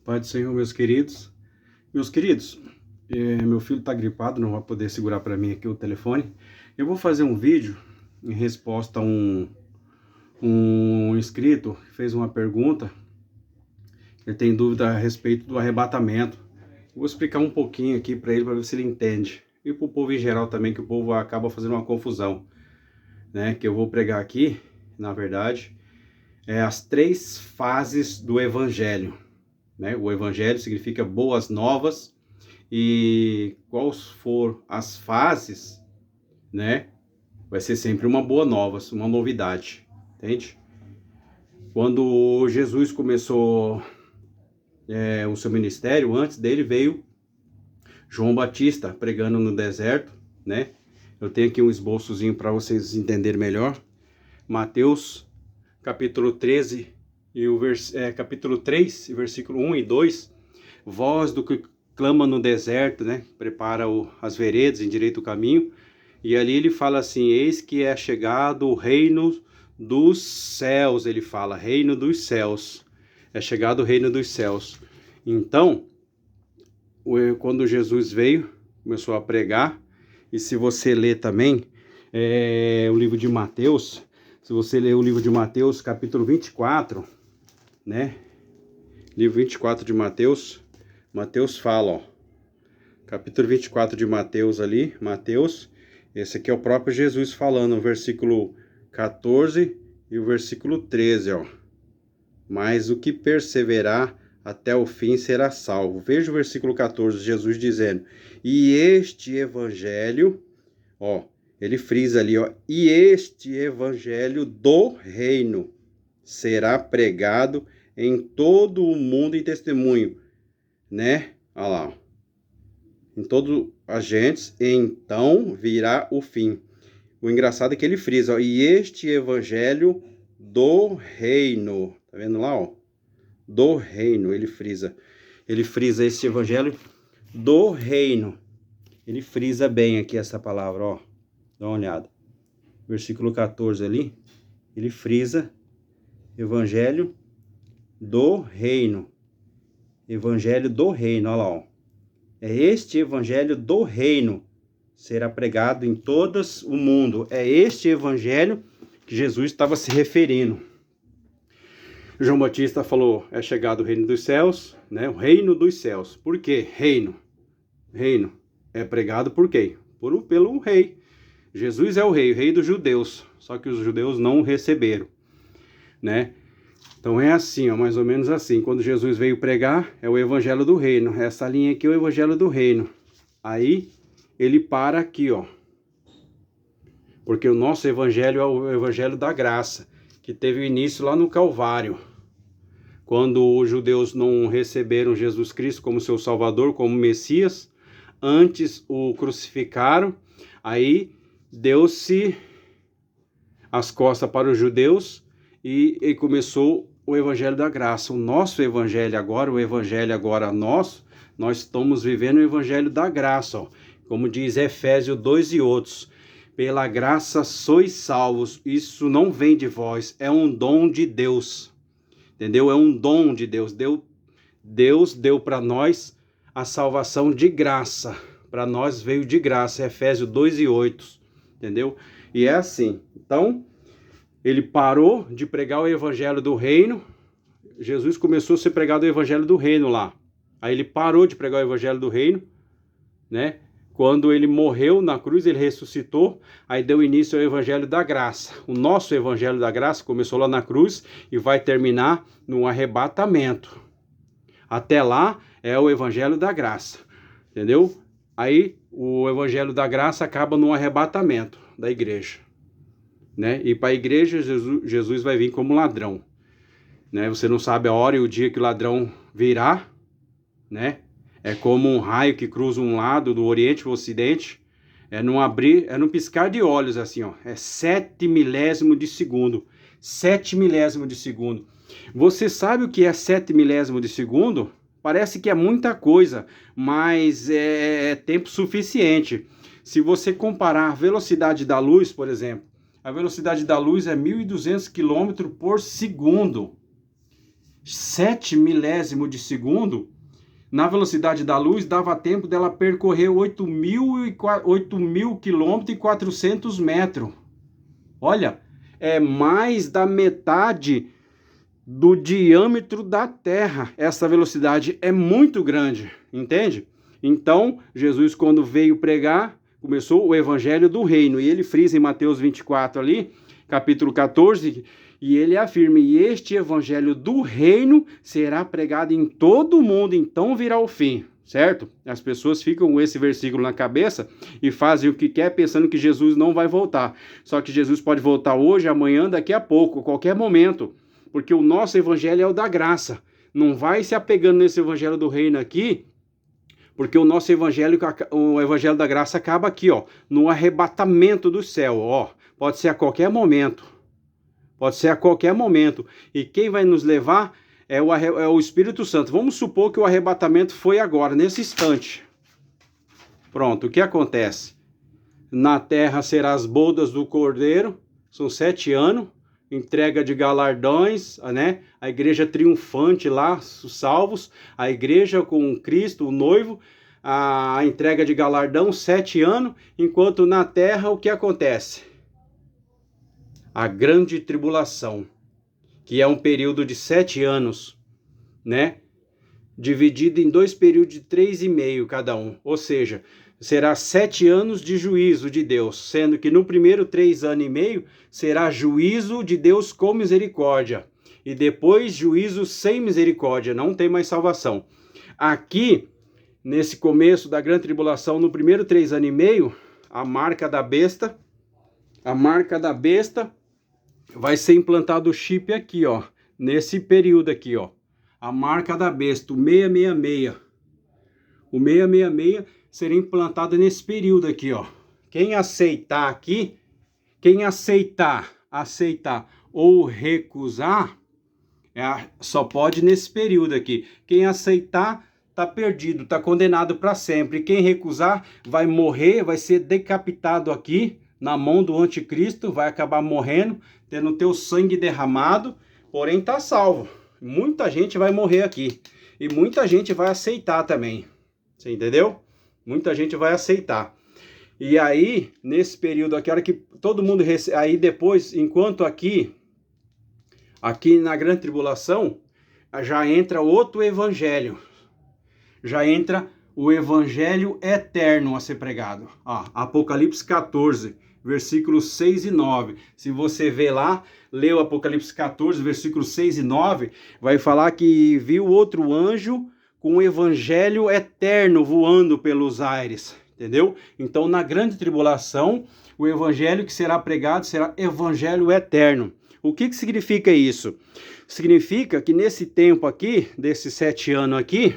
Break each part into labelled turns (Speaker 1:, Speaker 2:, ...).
Speaker 1: Pai do Senhor, meus queridos. Meus queridos, meu filho está gripado, não vai poder segurar para mim aqui o telefone. Eu vou fazer um vídeo em resposta a um inscrito que fez uma pergunta. Ele tem dúvida a respeito do arrebatamento. Vou explicar um pouquinho aqui para ele, para ver se ele entende. E para o povo em geral também, que o povo acaba fazendo uma confusão, né? Que eu vou pregar aqui, na verdade, as 3 fases do Evangelho. Né? O Evangelho significa boas novas, e quais for as fases, né? Vai ser sempre uma boa nova, uma novidade, entende? Quando Jesus começou o seu ministério, antes dele veio João Batista pregando no deserto, né? Eu tenho aqui um esboçozinho para vocês entenderem melhor. Mateus capítulo 13 e capítulo 3, versículo 1 e 2, voz do que clama no deserto, né? Prepara as veredas, endireita o caminho. E ali ele fala assim: eis que é chegado o reino dos céus. Ele fala, reino dos céus. É chegado o reino dos céus. Então, quando Jesus veio, começou a pregar. E se você ler também o livro de Mateus, se você ler o livro de Mateus, capítulo 24, né? Livro 24 de Mateus, Mateus fala, ó. Capítulo 24 de Mateus ali, Mateus, esse aqui é o próprio Jesus falando, o versículo 14 e o versículo 13, ó. Mas o que perseverar até o fim será salvo. Veja o versículo 14, Jesus dizendo, e este evangelho, ó, ele frisa ali, ó, e este evangelho do reino será pregado em todo o mundo em testemunho, né? Olha lá, ó. Em todos as gentes, então virá o fim. O engraçado é que ele frisa, ó, e este evangelho do reino, tá vendo lá, ó? Do reino, ele frisa esse evangelho do reino. Ele frisa bem aqui essa palavra, ó. Dá uma olhada. Versículo 14 ali, ele frisa evangelho do reino. Evangelho do reino, olha lá, ó. É este evangelho do reino será pregado em todo o mundo. É este evangelho que Jesus estava se referindo. João Batista falou, é chegado o reino dos céus, né? O reino dos céus. Por quê? Reino. Reino é pregado por quem? Pelo rei. Jesus é o rei dos judeus. Só que os judeus não o receberam, né? Então é assim, ó, mais ou menos assim. Quando Jesus veio pregar, é o evangelho do reino. Essa linha aqui é o evangelho do reino. Aí ele para aqui, ó. Porque o nosso evangelho é o evangelho da graça, que teve início lá no Calvário. Quando os judeus não receberam Jesus Cristo como seu Salvador, como Messias, antes o crucificaram, aí deu-se as costas para os judeus e começou o evangelho da graça. O nosso evangelho agora, nós estamos vivendo o evangelho da graça, ó. Como diz Efésios 2 e outros, pela graça sois salvos, isso não vem de vós, é um dom de Deus, entendeu? É um dom de Deus. Deus deu para nós a salvação de graça, para nós veio de graça, Efésios 2 e 8, entendeu? E é assim, então ele parou de pregar o evangelho do reino. Jesus começou a ser pregado o evangelho do reino lá. Aí ele parou de pregar o evangelho do reino, né? Quando ele morreu na cruz, ele ressuscitou. Aí deu início ao evangelho da graça. O nosso evangelho da graça começou lá na cruz e vai terminar no arrebatamento. Até lá é o evangelho da graça, entendeu? Aí o evangelho da graça acaba no arrebatamento da igreja, né? E para a igreja, Jesus vai vir como ladrão, né? Você não sabe a hora e o dia que o ladrão virá, né? É como um raio que cruza um lado do Oriente para o Ocidente. É num piscar de olhos, assim, ó. É 7 milésimo de segundo. 7 milésimo de segundo. Você sabe o que é 7 milésimo de segundo? Parece que é muita coisa, mas é tempo suficiente. Se você comparar a velocidade da luz, por exemplo, a velocidade da luz é 1.200 km por segundo. 7 milésimo de segundo, na velocidade da luz, dava tempo dela percorrer 8.000 quilômetros e 400 metros. Olha, é mais da metade do diâmetro da Terra. Essa velocidade é muito grande, entende? Então, Jesus, quando veio pregar, começou o evangelho do reino. E ele frisa em Mateus 24 ali, capítulo 14, e ele afirma: e este evangelho do reino será pregado em todo o mundo, então virá o fim, certo? As pessoas ficam com esse versículo na cabeça e fazem o que quer, pensando que Jesus não vai voltar. Só que Jesus pode voltar hoje, amanhã, daqui a pouco, qualquer momento, porque o nosso evangelho é o da graça. Não vai se apegando nesse evangelho do reino aqui, porque o nosso evangelho, o evangelho da graça acaba aqui, ó, no arrebatamento do céu, ó. Pode ser a qualquer momento. Pode ser a qualquer momento. E quem vai nos levar é o Espírito Santo. Vamos supor que o arrebatamento foi agora, nesse instante. Pronto, o que acontece? Na terra serão as bodas do Cordeiro, são 7 anos, entrega de galardões, né? A igreja triunfante lá, os salvos, a igreja com Cristo, o noivo, a entrega de galardão, 7 anos, enquanto na terra o que acontece? A grande tribulação, que é um período de 7 anos, né? Dividido em 2 períodos de 3,5 cada um. Ou seja, será 7 anos de juízo de Deus, sendo que no primeiro 3 anos e meio será juízo de Deus com misericórdia. E depois juízo sem misericórdia, não tem mais salvação. Aqui, nesse começo da grande tribulação, no primeiro 3 anos e meio, a marca da besta vai ser implantado o chip aqui, ó, nesse período aqui, ó. A marca da besta, o 666. O 666 será implantado nesse período aqui, ó. Quem aceitar aqui, quem aceitar ou recusar, só pode nesse período aqui. Quem aceitar, tá perdido, tá condenado para sempre. Quem recusar, vai morrer, vai ser decapitado aqui, na mão do anticristo, vai acabar morrendo, tendo teu sangue derramado, porém tá salvo. Muita gente vai morrer aqui, e muita gente vai aceitar também, você entendeu? Muita gente vai aceitar. E aí, nesse período aqui, a hora que todo mundo recebe, aí depois, enquanto aqui na grande tribulação, já entra outro evangelho, já entra o evangelho eterno a ser pregado. Apocalipse 14, versículos 6 e 9. Se você ver lá, lê o Apocalipse 14, versículos 6 e 9, vai falar que viu outro anjo com o evangelho eterno voando pelos ares, entendeu? Então, na grande tribulação, o evangelho que será pregado será evangelho eterno. O que significa isso? Significa que nesse tempo aqui, desses 7 anos aqui,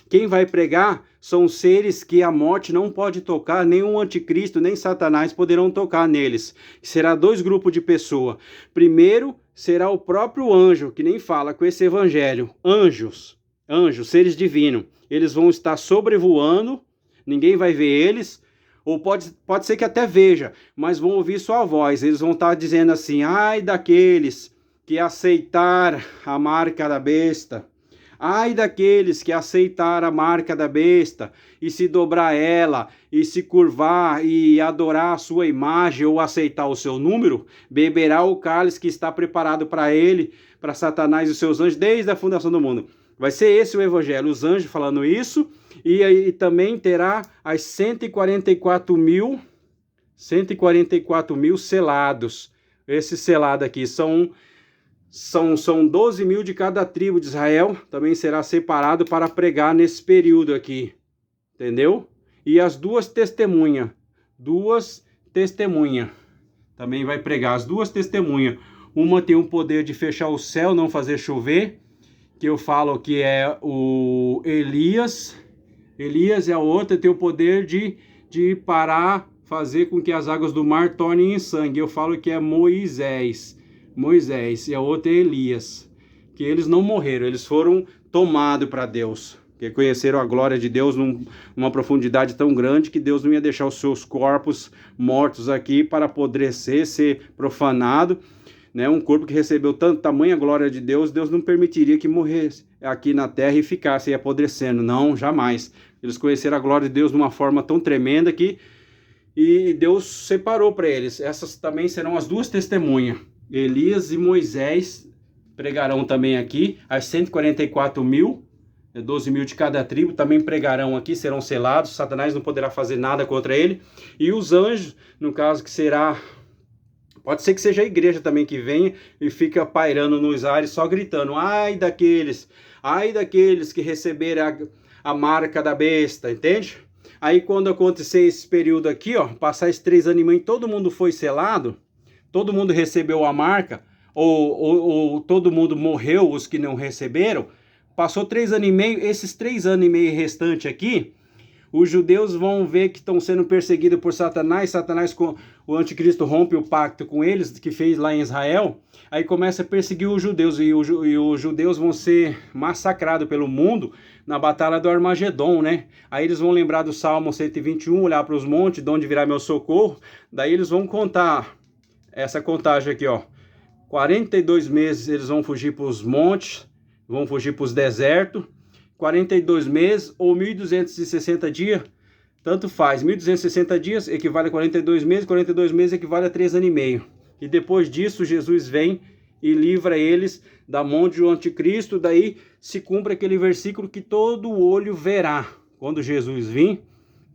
Speaker 1: quem vai pregar são seres que a morte não pode tocar, nem o anticristo, nem Satanás poderão tocar neles. Será 2 grupos de pessoas. Primeiro, será o próprio anjo, que nem fala com esse evangelho. Anjos, seres divinos. Eles vão estar sobrevoando, ninguém vai ver eles, ou pode ser que até veja, mas vão ouvir sua voz. Eles vão estar dizendo assim: ai daqueles que aceitar a marca da besta. Ai daqueles que aceitar a marca da besta e se dobrar ela e se curvar e adorar a sua imagem ou aceitar o seu número, beberá o cálice que está preparado para ele, para Satanás e os seus anjos desde a fundação do mundo. Vai ser esse o evangelho, os anjos falando isso, e aí também terá as 144 mil selados. Esse selado aqui são 12 mil de cada tribo de Israel, também será separado para pregar nesse período aqui, entendeu? E as 2 testemunhas, também vai pregar, as 2 testemunhas. Uma tem o poder de fechar o céu, não fazer chover, que eu falo que é o Elias. Elias é a outra, tem o poder de parar, fazer com que as águas do mar tornem em sangue. Eu falo que é Moisés, e a outra é Elias, que eles não morreram, eles foram tomados para Deus, que conheceram a glória de Deus numa profundidade tão grande que Deus não ia deixar os seus corpos mortos aqui para apodrecer, ser profanado. né? Um corpo que recebeu tamanha glória de Deus, Deus não permitiria que morresse aqui na terra e ficasse aí apodrecendo. Não, jamais. Eles conheceram a glória de Deus de uma forma tão tremenda que e Deus separou para eles. Essas também serão as duas testemunhas. Elias e Moisés pregarão também aqui. As 144 mil, 12 mil de cada tribo, também pregarão aqui, serão selados. Satanás não poderá fazer nada contra ele. E os anjos, no caso que será... Pode ser que seja a igreja também que venha e fica pairando nos ares, só gritando: ai daqueles que receberam a marca da besta, entende? Aí quando acontecer esse período aqui, ó, passar esses 3 anos e meio, todo mundo foi selado, todo mundo recebeu a marca, ou todo mundo morreu, os que não receberam, passou 3 anos e meio, esses 3 anos e meio restantes aqui, os judeus vão ver que estão sendo perseguidos por Satanás. Satanás, o anticristo rompe o pacto com eles, que fez lá em Israel. Aí começa a perseguir os judeus. E os judeus vão ser massacrados pelo mundo na batalha do Armagedon, né? Aí eles vão lembrar do Salmo 121, olhar para os montes, de onde virá meu socorro. Daí eles vão contar essa contagem aqui, ó. 42 meses eles vão fugir para os montes, vão fugir para os desertos. 42 meses ou 1.260 dias, tanto faz. 1.260 dias equivale a 42 meses equivale a 3 anos e meio. E depois disso, Jesus vem e livra eles da mão do anticristo. Daí se cumpre aquele versículo que todo olho verá. Quando Jesus vir,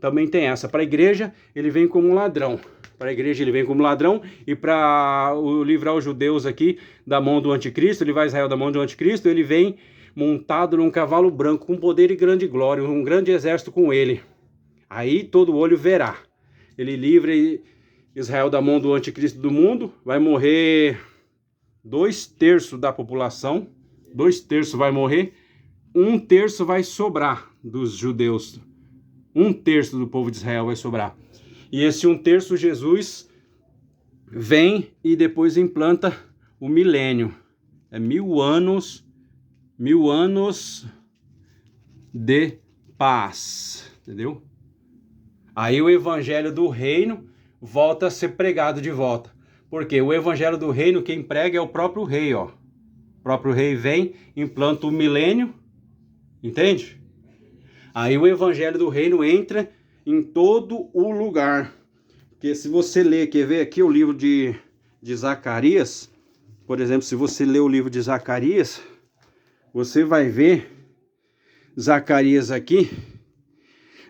Speaker 1: também tem essa. Para a igreja, ele vem como um ladrão. Para a igreja, ele vem como ladrão. E para livrar os judeus aqui da mão do anticristo, livrar Israel da mão do anticristo, ele vem montado num cavalo branco, com poder e grande glória, um grande exército com ele. Aí todo olho verá. Ele livra Israel da mão do anticristo do mundo, vai morrer 2/3 da população, 2/3 vai morrer, 1/3 vai sobrar dos judeus, 1/3 do povo de Israel vai sobrar. E esse 1/3 Jesus vem e depois implanta o milênio. É 1000 anos de paz, entendeu? Aí o evangelho do reino volta a ser pregado de volta. Porque o evangelho do reino, quem prega é o próprio rei, ó. O próprio rei vem, implanta o milênio, entende? Aí o evangelho do reino entra em todo o lugar. Porque se você ler, quer ver aqui o livro de Zacarias, por exemplo, se você ler o livro de Zacarias, você vai ver Zacarias aqui,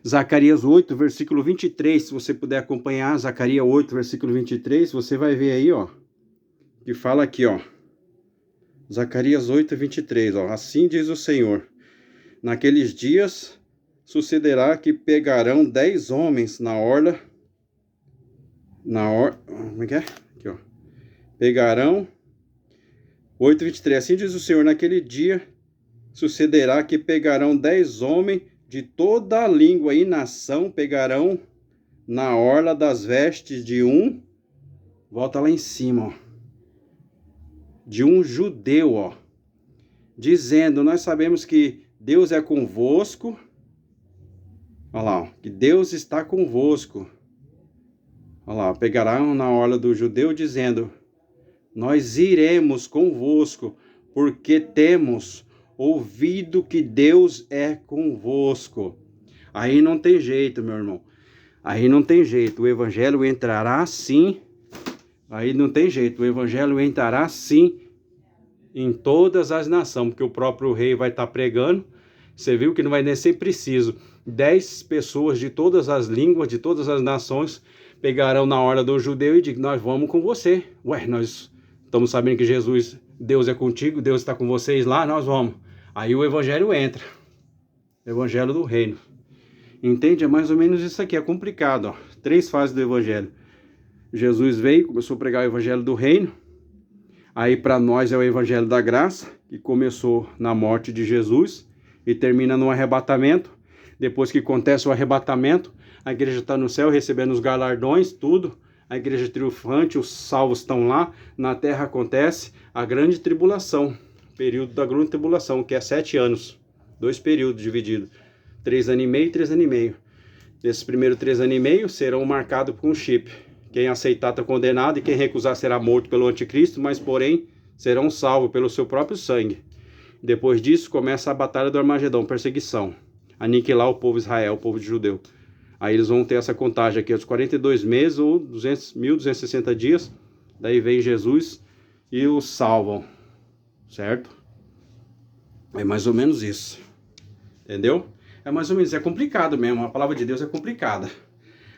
Speaker 1: Zacarias 8, versículo 23, se você puder acompanhar, Zacarias 8, versículo 23, você vai ver aí, ó, que fala aqui, ó, Zacarias 8, 23, ó, assim diz o Senhor, naqueles dias sucederá que pegarão 10 homens na orla, como é que é? Aqui, ó, pegarão 8:23, assim diz o Senhor, naquele dia sucederá que pegarão 10 homens de toda a língua e nação, pegarão na orla das vestes de um, volta lá em cima, ó, de um judeu, ó, dizendo, nós sabemos que Deus é convosco, olha lá, ó, que Deus está convosco, olha lá, pegarão na orla do judeu, dizendo, nós iremos convosco, porque temos ouvido que Deus é convosco. Aí não tem jeito, meu irmão. Aí não tem jeito. O evangelho entrará sim. Aí não tem jeito. O evangelho entrará sim em todas as nações, porque o próprio rei vai estar pregando. Você viu que não vai nem ser preciso. 10 pessoas de todas as línguas, de todas as nações, pegarão na orla do judeu e digam, nós vamos com você. Ué, nós estamos sabendo que Jesus, Deus é contigo, Deus está com vocês lá, nós vamos. Aí o evangelho entra. Evangelho do reino. Entende? É mais ou menos isso aqui, é complicado, ó. 3 fases do evangelho. Jesus veio, começou a pregar o evangelho do reino. Aí para nós é o evangelho da graça, que começou na morte de Jesus e termina no arrebatamento. Depois que acontece o arrebatamento, a igreja está no céu recebendo os galardões, tudo. A igreja triunfante, os salvos estão lá. Na terra acontece a grande tribulação, período da grande tribulação, que é 7 anos. 2 períodos divididos. 3 anos e meio e 3 anos e meio. Esses primeiros 3 anos e meio serão marcados com um chip. Quem aceitar está condenado, e quem recusar será morto pelo anticristo, mas porém serão salvos pelo seu próprio sangue. Depois disso começa a batalha do Armagedão, perseguição, aniquilar o povo Israel, o povo de judeu. Aí eles vão ter essa contagem aqui, os 42 meses ou 1.260 dias, daí vem Jesus e os salvam, certo? É mais ou menos isso, entendeu? É mais ou menos, é complicado mesmo, a palavra de Deus é complicada.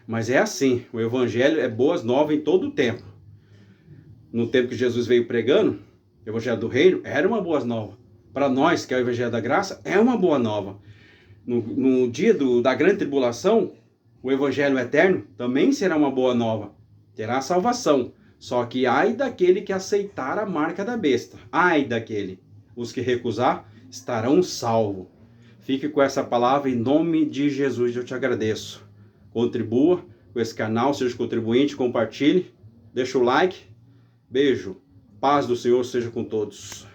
Speaker 1: Mas é assim, o evangelho é boas novas em todo o tempo. No tempo que Jesus veio pregando, o evangelho do reino era uma boa nova. Para nós, que é o evangelho da graça, é uma boa nova. No dia da grande tribulação, o evangelho eterno também será uma boa nova. Terá salvação. Só que ai daquele que aceitar a marca da besta. Ai daquele. Os que recusar estarão salvos. Fique com essa palavra em nome de Jesus. Eu te agradeço. Contribua com esse canal, seja contribuinte, compartilhe. Deixa o like. Beijo. Paz do Senhor seja com todos.